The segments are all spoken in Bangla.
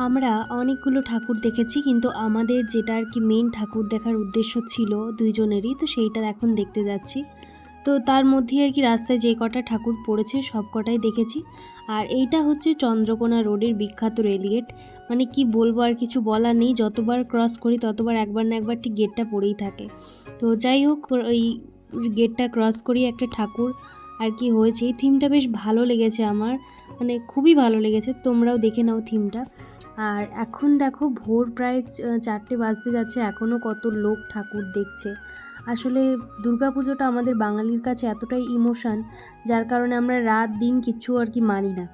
আমরা অনেকগুলো ঠাকুর দেখেছি, কিন্তু আমাদের যেটা আর কি মেইন ঠাকুর দেখার উদ্দেশ্য ছিল দুইজনেরই, তো সেইটা এখন দেখতে যাচ্ছি। তো তার মধ্যেই আর কি রাস্তায় যে কটা ঠাকুর পড়েছে সব কটাই দেখেছি। আর এইটা হচ্ছে চন্দ্রকোনা রোডের বিখ্যাত রেলগেট। মানে কি বলবো, আর কিছু বলার নেই, যতবার ক্রস করি ততবার একবার না একবার ঠিক গেটটা পড়েই থাকে। তো যাই হোক, ওই গেটটা ক্রস করি একটা ঠাকুর আর কি হয়েছে। এই থিমটা বেশ ভালো লেগেছে আমার, মানে খুবই ভালো লেগেছে। তোমরাও দেখে নাও থিমটা। আর এখন দেখো ভোর প্রায় 4টে বাজতে যাচ্ছে, এখনও কত লোক ঠাকুর দেখছে। আসলে দুর্গাপুজোটা আমাদের বাঙালির কাছে এতটাই ইমোশান, যার কারণে আমরা রাত দিন কিচ্ছু আর কি মানি না।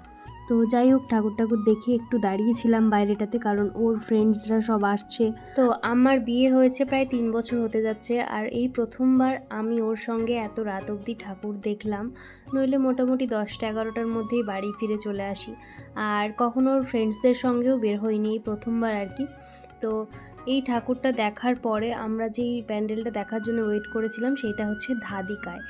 তো যাই হোক, ঠাকুর দেখে একটু দাঁড়িয়েছিলাম বাইরেটাতে, কারণ ওর ফ্রেন্ডসরা সব আসছে। তো আমার বিয়ে হয়েছে প্রায় 3 বছর হতে যাচ্ছে, আর এই প্রথমবার আমি ওর সঙ্গে এত রাত অবধি ঠাকুর দেখলাম। নইলে মোটামুটি 10টা-11টার মধ্যেই বাড়ি ফিরে চলে আসি। আর কখনো ওর ফ্রেন্ডসদের সঙ্গেও বের হইনি, এই প্রথমবার আর কি। তো এই ঠাকুরটা দেখার পরে আমরা যেই প্যান্ডেলটা দেখার জন্য ওয়েট করেছিলাম সেটা হচ্ছে ধাদিকায়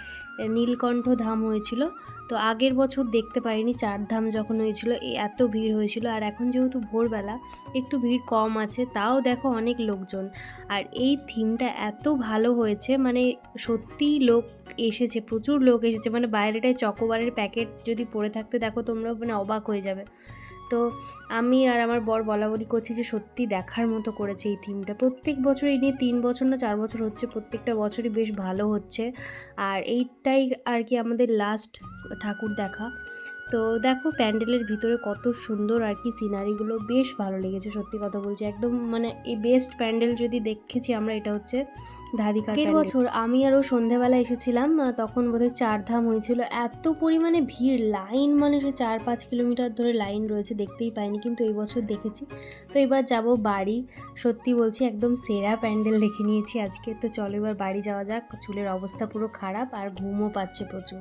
নীলকণ্ঠ ধাম হয়েছিল। তো আগের বছর দেখতে পারিনি, 4 ধাম যখন হয়েছিল এত ভিড় হয়েছিল। আর এখন যেহেতু ভোরবেলা একটু ভিড় কম আছে, তাও দেখো অনেক লোকজন। আর এই থিমটা এত ভালো হয়েছে, মানে সত্যিই লোক এসেছে, প্রচুর লোক এসেছে। মানে বাইরেটায় চকোবারের প্যাকেট যদি পড়ে থাকতে দেখো তোমরাও মানে অবাক হয়ে যাবে। তো আমি আর আমার বর বলাবলি করছি যে সত্যি দেখার মতো করেছে এই থিমটা। প্রত্যেক বছর এই নিয়ে 3 বছর না 4 বছর হচ্ছে, প্রত্যেকটা বছরই বেশ ভালো হচ্ছে। আর এইটাই আর কি আমাদের লাস্ট ঠাকুর দেখা। তো দেখো প্যান্ডেলের ভিতরে কত সুন্দর আর কি সিনারিগুলো, বেশ ভালো লেগেছে। সত্যি কথা বলছি, একদম মানে এই বেস্ট প্যান্ডেল যদি দেখেছি আমরা এটা হচ্ছে ধাদিকার প্যান্ডেল। বছর আমি আরও সন্ধেবেলা এসেছিলাম, তখন বোধহয় 4 ধাম হয়েছিল। এত পরিমাণে ভিড়, লাইন মানে সে 4-5 কিলোমিটার ধরে লাইন রয়েছে, দেখতেই পাইনি, কিন্তু এই বছর দেখেছি। তো এবার যাব বাড়ি। সত্যি বলছি একদম সেরা প্যান্ডেল দেখে নিয়েছি আজকে। তো চলো এবার বাড়ি যাওয়া যাক, চুলের অবস্থা পুরো খারাপ আর ঘুমও পাচ্ছে প্রচুর।